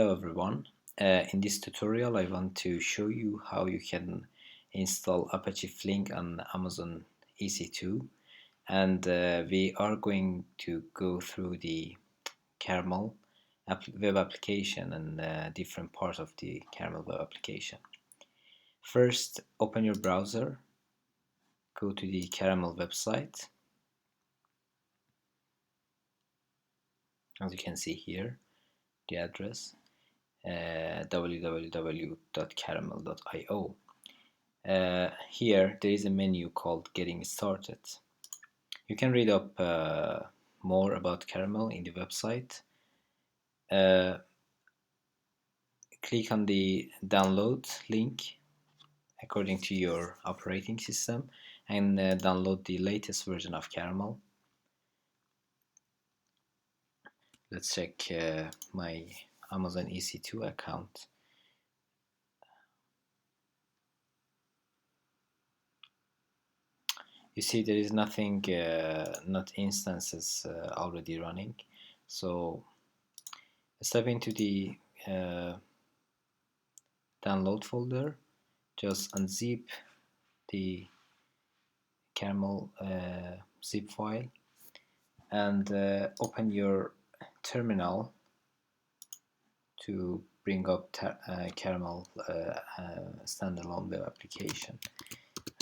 Hello everyone. In this tutorial I want to show you how you can install Apache-Flink on Amazon EC2, and we are going to go through the Karamel web application and different parts of the Karamel web application. First, open your browser, go to the Karamel website. As you can see here, the address www.karamel.io. Here there is a menu called Getting Started. You can read up more about Karamel in the website. Click on the download link according to your operating system and download the latest version of Karamel. Let's check my Amazon EC2 account. You see there is nothing, not instances already running. So step into the download folder, just unzip the Karamel zip file and open your terminal to bring up Karamel standalone web application.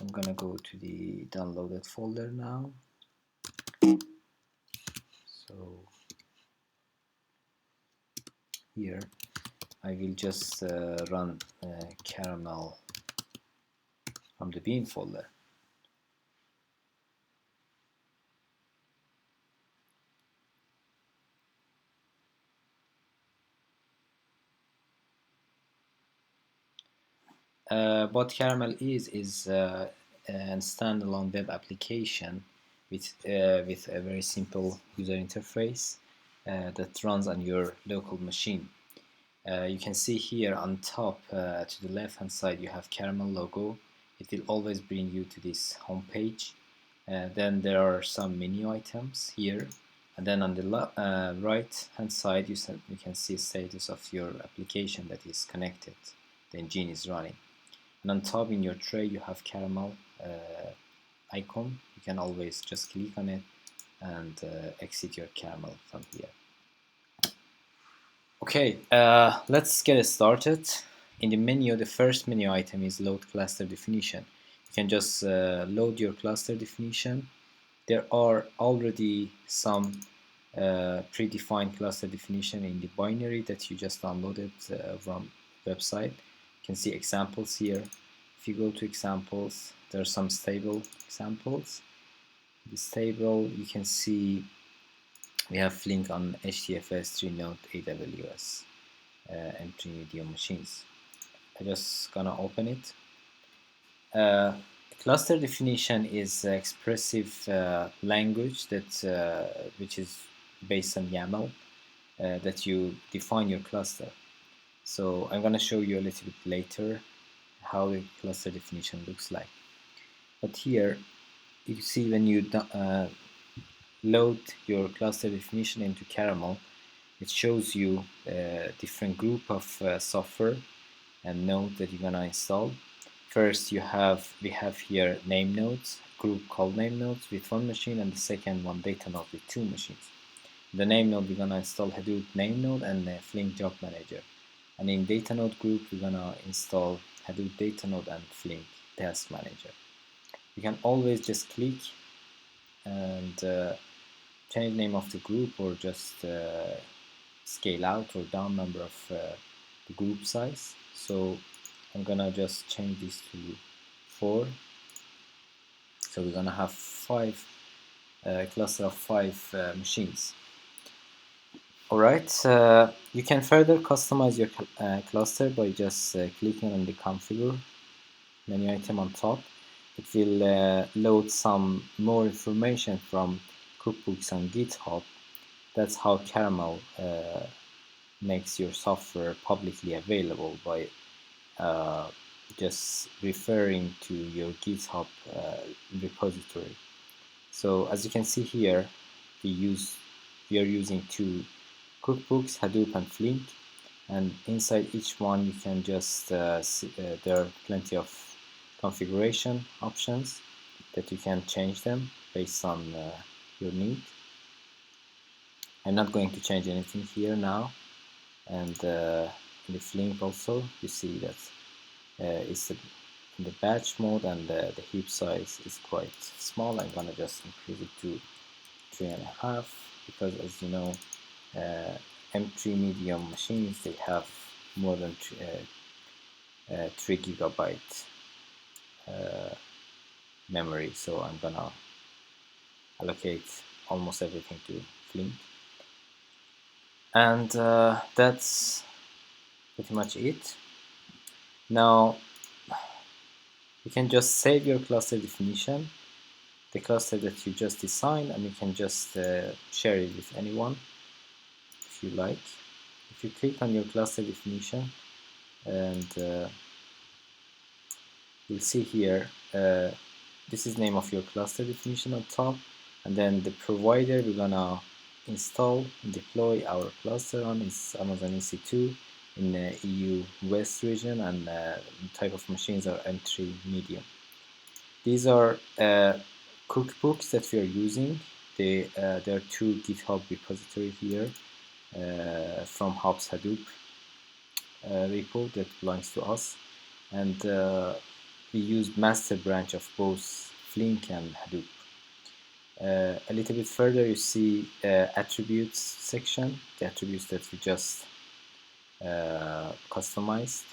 I'm gonna go to the downloaded folder now. So here I will just run Karamel from the bin folder. What Karamel is a standalone web application with a very simple user interface that runs on your local machine. You can see here on top to the left hand side you have Karamel logo. It will always bring you to this home page. Then there are some menu items here, and then on the right hand side you can see status of your application that is connected. The engine is running. And on top in your tray you have Karamel icon. You can always just click on it and exit your Karamel from here. Okay, let's get started. In the menu, the first menu item is load cluster definition. You can just load your cluster definition. There are already some predefined cluster definition in the binary that you just downloaded from website. You can see examples here. If you go to examples, there are some stable examples. This table you can see we have Flink on HDFS 3 node AWS and 3 medium machines. I'm just gonna open it. Cluster definition is expressive language that which is based on YAML that you define your cluster. So I'm gonna show you a little bit later how the cluster definition looks like. But here you see when you load your cluster definition into Karamel, it shows you a different group of software and node that you're gonna install. First we have here name nodes, group called name nodes with one machine, and the second one data node with two machines. The name node we're gonna install Hadoop name node and Flink job manager, and in data node group we're gonna install Hadoop data node and Flink task manager. You can always just click and change name of the group, or just scale out or down number of the group size. So I'm gonna just change this to 4. So we're gonna have cluster of 5 machines. Alright, you can further customize your cluster by just clicking on the configure menu item on top. It will load some more information from cookbooks on GitHub. That's how Karamel makes your software publicly available by just referring to your GitHub repository. So as you can see here, we are using 2 cookbooks, Hadoop and Flink. and inside each one you can just there are plenty of configuration options that you can change them based on your need. I'm not going to change anything here now, and in the Flink also you see that it's in the batch mode, and the heap size is quite small. I'm gonna just increase it to 3.5 because, as you know, M3 medium machines, they have more than 3 gigabyte memory, so I'm gonna allocate almost everything to Flink, and that's pretty much it. Now you can just save your cluster definition, the cluster that you just designed, and you can just share it with anyone if you like. If you click on your cluster definition, and you'll see here this is name of your cluster definition on top, and then the provider we're gonna install and deploy our cluster on is Amazon EC2 in the EU West region, and type of machines are M3 medium. These are cookbooks that we are using. There are 2 GitHub repository here from Hub's Hadoop repo that belongs to us, and we used master branch of both Flink and Hadoop. A little bit further you see attributes section, the attributes that we just customized.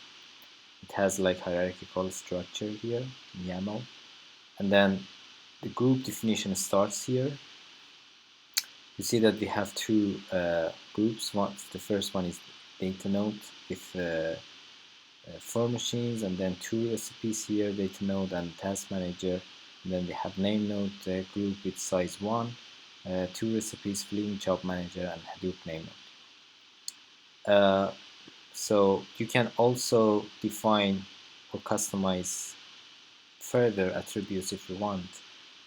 It has like hierarchical structure here in YAML, and then the group definition starts here. You see that we have 2 groups. The first one is data node with 4 machines, and then 2 recipes here, data node and task manager, and then we have name node group with size 1, 2 recipes, Flink, job manager, and Hadoop name node. So you can also define or customize further attributes if you want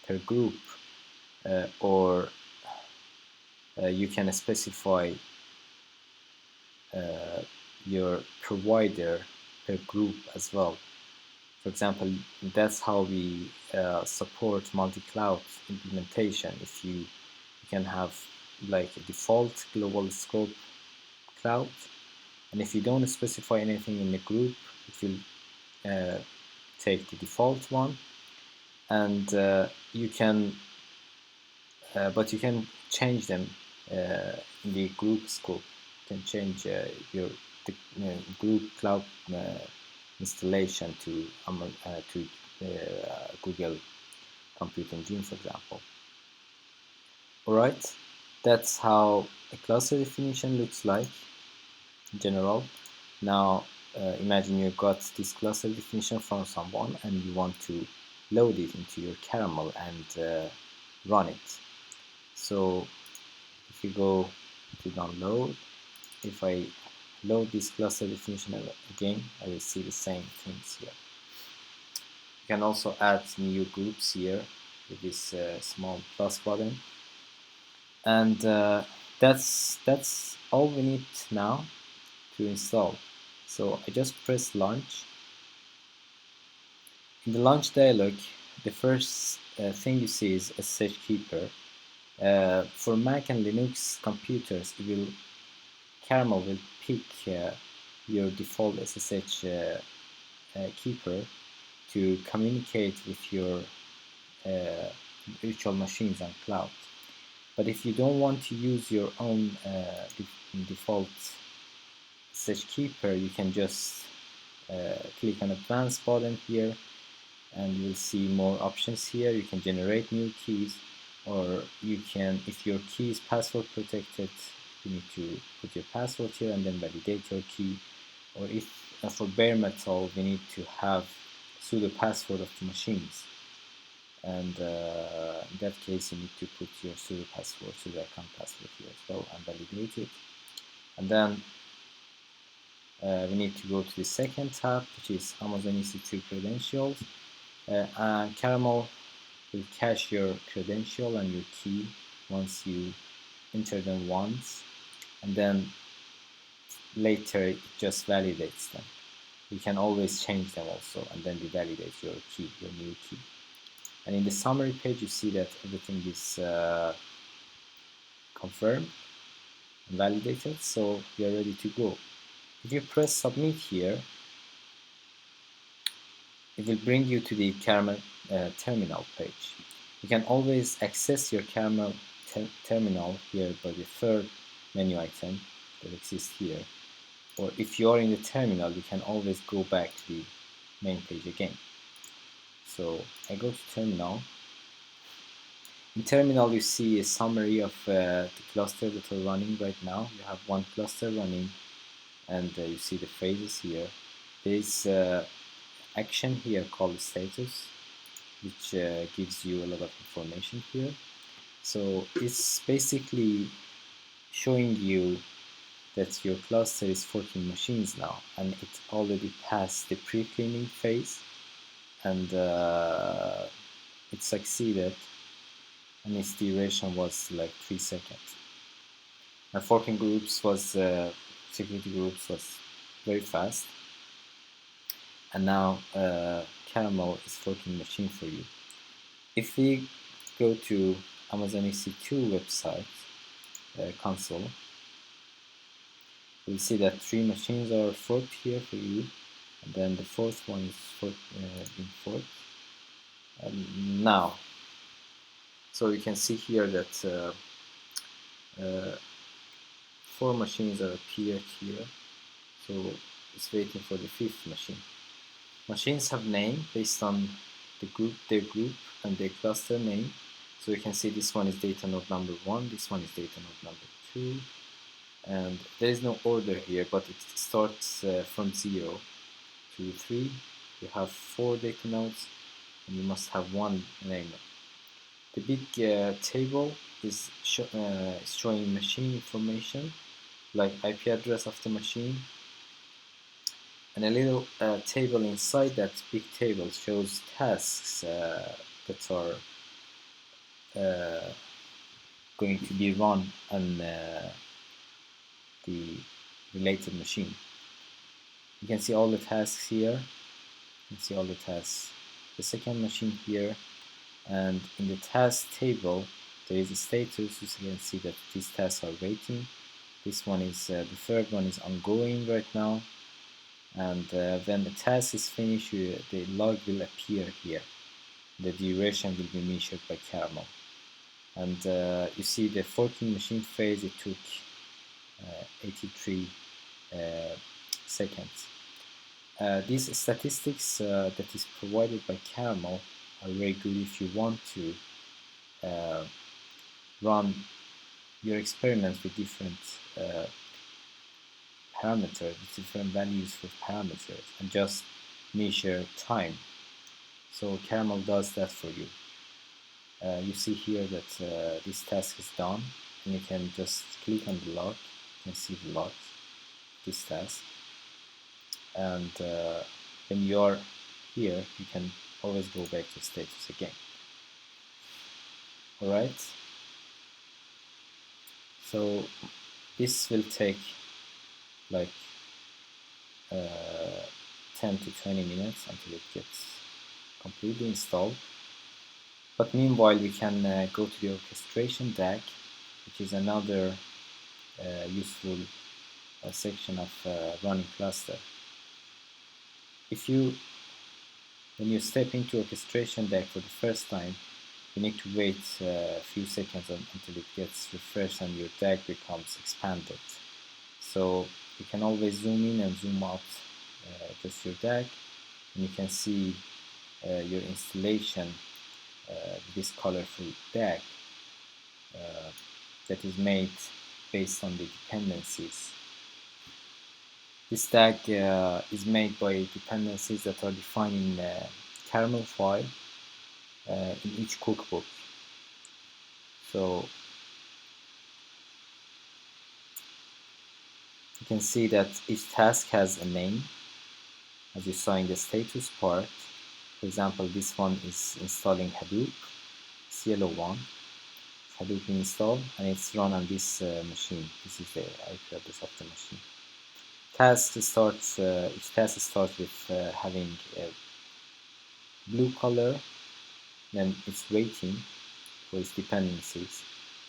per group, or you can specify your provider per group as well. For example, that's how we support multi-cloud implementation. If you can have like a default global scope cloud, and if you don't specify anything in the group, it will take the default one, and you can but you can change them in the group scope. You can change your group cloud installation to Google Compute Engine, for example. Alright, that's how a cluster definition looks like in general. Now imagine you got this cluster definition from someone and you want to load it into your Karamel and run it. So if you go to download, if I load this cluster definition again, I will see the same things here. You can also add new groups here with this small plus button, and that's all we need now to install. So I just press launch. In the launch dialog, the first thing you see is SSH keeper. For Mac and Linux computers, Karamel will pick your default SSH keeper to communicate with your virtual machines on cloud. But if you don't want to use your own default SSH keeper, you can just click on advanced button here, and you will see more options here. You can generate new keys, or you can, if your key is password protected, you need to put your password here and then validate your key. Or if for bare metal, we need to have pseudo password of the machines, and in that case you need to put your pseudo password, pseudo account password here as well, and validate it. And then we need to go to the second tab, which is Amazon EC2 credentials, and Karamel will cache your credential and your key once you enter them once, and then later it just validates them. You can always change them also, and then revalidate your key, your new key. And in the summary page, you see that everything is confirmed and validated, so we are ready to go. If you press submit here, it will bring you to the Karamel terminal page. You can always access your Karamel terminal here by the third menu item that exists here. Or if you are in the terminal, you can always go back to the main page again. So I go to terminal. In terminal, you see a summary of the cluster that are running right now. You have one cluster running, and you see the phases here. There is action here called status, which gives you a lot of information here. So it's basically showing you that your cluster is 14 machines now, and it already passed the pre-cleaning phase, and it succeeded, and its duration was like 3 seconds. And forking groups was security groups was very fast, and now Karamel is forking machine for you. If we go to Amazon EC2 website console, you'll see that 3 machines are forked here for you, and then the fourth one is being forked. And now, so you can see here that 4 machines are appeared here, so it's waiting for the 5th machine. Machines have name based on their group and their cluster name. So you can see this one is data node number 1, this one is data node number 2, and there is no order here, but it starts from 0 to 3. You have 4 data nodes, and you must have one name. The big table is showing machine information, like IP address of the machine, and a little table inside that big table shows tasks that are going to be run on the related machine. You can see all the tasks here. You can see all the tasks. The second machine here, and in the task table there is a status. You can see that these tasks are waiting. This one is the third one is ongoing right now, and when the task is finished, the log will appear here. The duration will be measured by Karamel. And you see the forking machine phase, it took 83 seconds. These statistics that is provided by Karamel are very good if you want to run your experiments with different parameters, with different values for parameters, and just measure time. So Karamel does that for you. You see here that this task is done, and you can just click on the log. You can see the log, this task, and when you are here, you can always go back to status again. Alright, so this will take like 10 to 20 minutes until it gets completely installed. But meanwhile, we can go to the orchestration DAG, which is another useful section of running cluster. When you step into orchestration DAG for the first time, you need to wait a few seconds until it gets refreshed and your DAG becomes expanded. So you can always zoom in and zoom out just your DAG, and you can see your installation, this colorful DAG that is made based on the dependencies. This DAG is made by dependencies that are defined in the Karamel file in each cookbook. So you can see that each task has a name, as you saw in the status part. For example, this one is installing Hadoop, CLO1. Hadoop installed, and it's run on this machine. This is the IP address of the machine. each task starts with having a blue color, then it's waiting for its dependencies,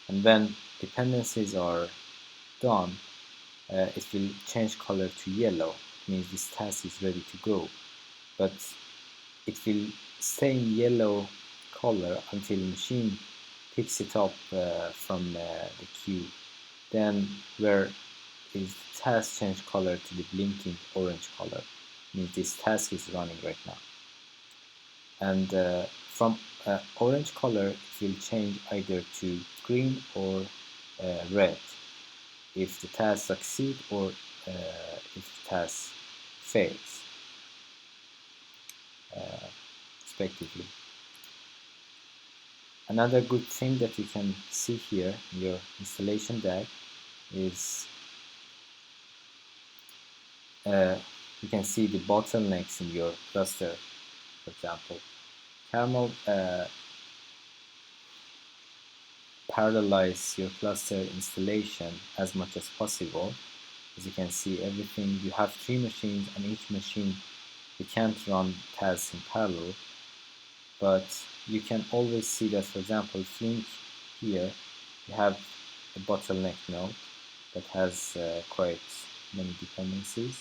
and when dependencies are done, it will change color to yellow. It means this task is ready to go, but it will stay in yellow color until the machine picks it up from the queue. Then where is the task change color to the blinking orange color, means this task is running right now. And from orange color it will change either to green or red if the task succeeds or if the task fails, respectively. Another good thing that you can see here in your installation DAG is you can see the bottlenecks in your cluster. For example, Karamel parallelize your cluster installation as much as possible. As you can see, everything, you have 3 machines, and each machine you can't run tasks in parallel, but you can always see that, for example, Flink here, you have a bottleneck node that has quite many dependencies.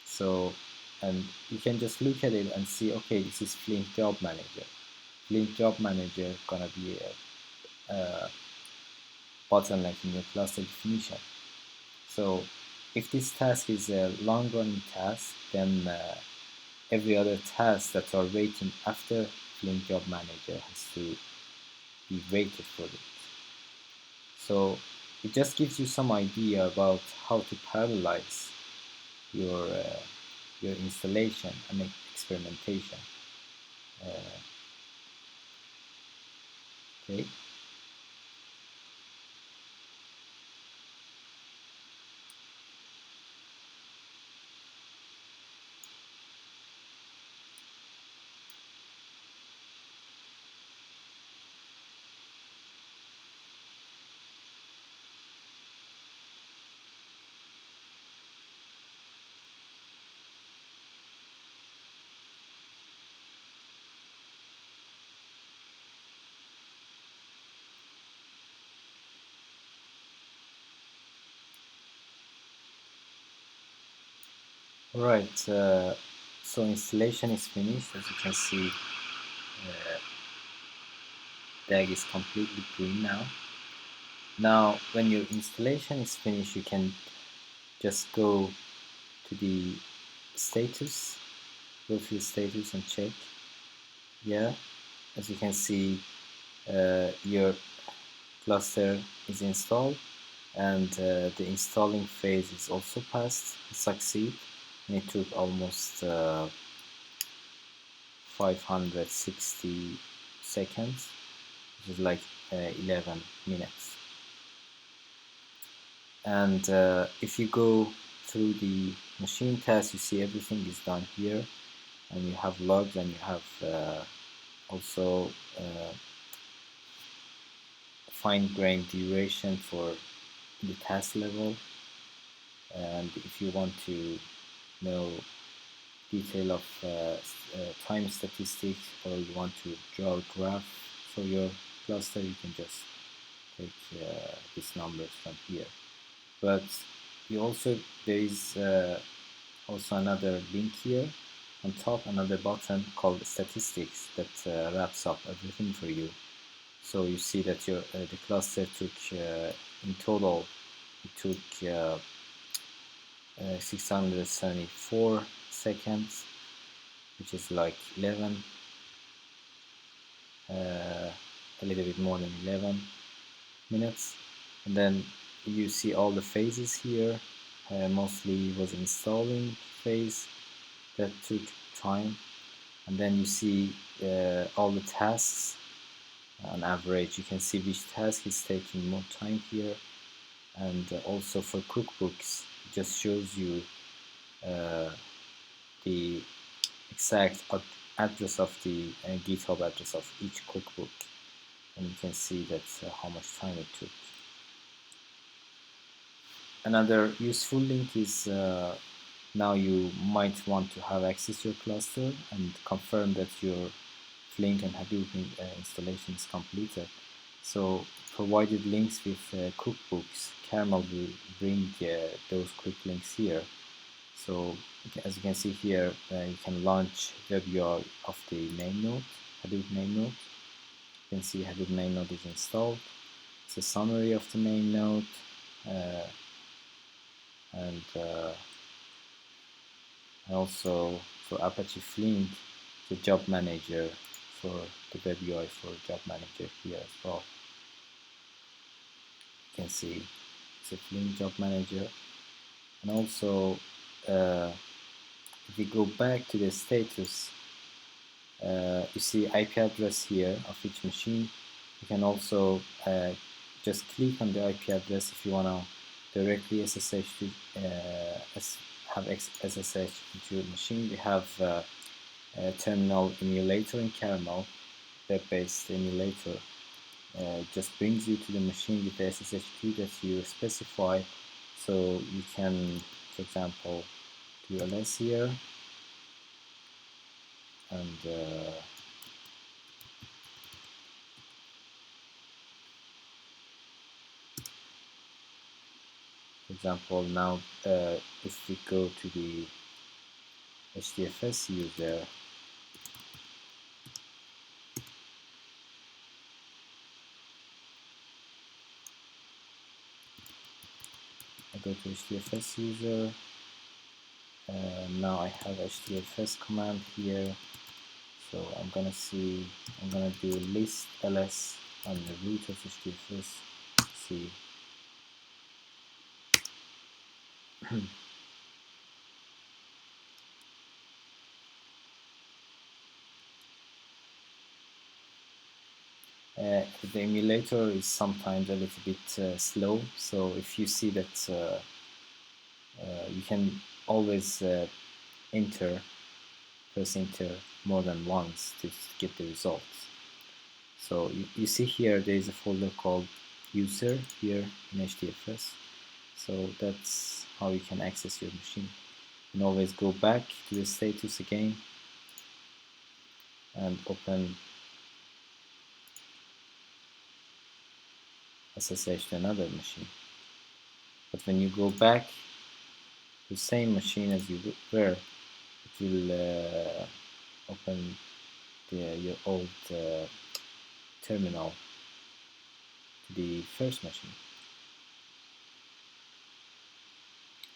So, and you can just look at it and see, okay, this is Flink Job Manager. Flink Job Manager gonna be a bottleneck in your cluster definition. So if this task is a long-running task, then every other task that are waiting after Flink Job Manager has to be waited for it. So it just gives you some idea about how to parallelize your installation and experimentation. Okay. Alright, so installation is finished. As you can see, DAG is completely green now. Now, when your installation is finished, you can just go to the status, go to the status and check. Yeah, as you can see, your cluster is installed, and the installing phase is also passed, succeed, and it took almost 560 seconds, which is like 11 minutes. And if you go through the machine test, you see everything is done here, and you have logs, and you have also fine-grained duration for the task level. And if you want to know detail of time statistics, or you want to draw a graph for your cluster, you can just take these numbers from here. But there is also another link here on top, another button called statistics that wraps up everything for you. So you see that your the cluster took in total, it took 674 seconds, which is like 11, a little bit more than 11 minutes. And then you see all the phases here. Mostly was installing phase that took time, and then you see all the tasks on average. You can see which task is taking more time here, and also for cookbooks it just shows you the exact address of the GitHub address of each cookbook, and you can see that's how much time it took. Another useful link is now you might want to have access to your cluster and confirm that your Flink and Hadoop installation is completed. So provided links with cookbooks, Karamel will bring those quick links here. So as you can see here, you can launch WebUI of the main node, Hadoop main node. You can see Hadoop main node is installed. It's a summary of the main node, and also for Apache-Flink, the job manager for the WebUI for job manager here as well. You can see it's a Flink job manager, and also if we go back to the status, you see IP address here of each machine. You can also just click on the IP address if you want to directly SSH to have SSH into your machine. We have a terminal emulator in Karamel, web-based emulator. Just brings you to the machine with the SSH key that you specify. So you can, for example, do ls here, and for example, now if we go to the HDFS user, I go to HDFS user, now I have HDFS command here, so I'm gonna do list ls on the root of HDFS, see. The emulator is sometimes a little bit slow, so if you see that you can always press enter more than once to get the results. So you see here there is a folder called user here in HDFS, so that's how you can access your machine. You can always go back to the status again and open SSH to another machine. But when you go back to the same machine as you were, it will open your old terminal to the first machine.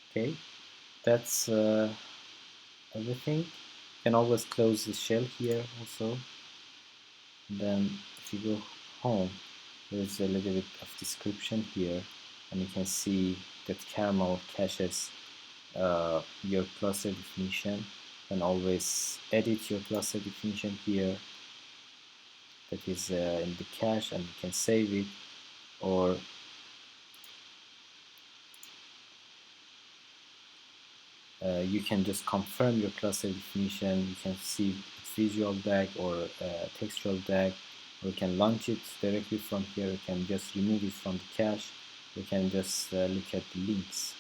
Okay, that's everything. You can always close the shell here also. And then if you go home, there's a little bit of description here, and you can see that Karamel caches your cluster definition. You can always edit your cluster definition here, that is in the cache, and you can save it, or you can just confirm your cluster definition. You can see visual DAG or textual DAG, or you can launch it directly from here. You can just remove it from the cache. You can just look at the links,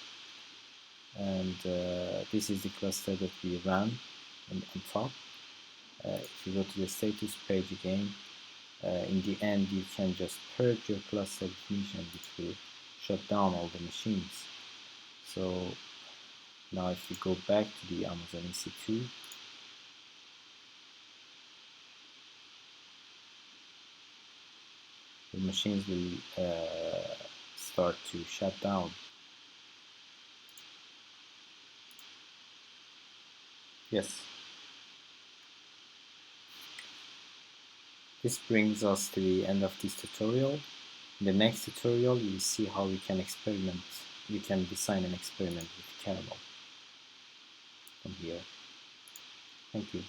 and this is the cluster that we ran on top. If you go to the status page again, in the end you can just purge your cluster definition, which will shut down all the machines. So now if we go back to the Amazon EC2, the machines will start to shut down. Yes. This brings us to the end of this tutorial. In the next tutorial, you will see how we can experiment. We can design an experiment with Karamel from here. Thank you.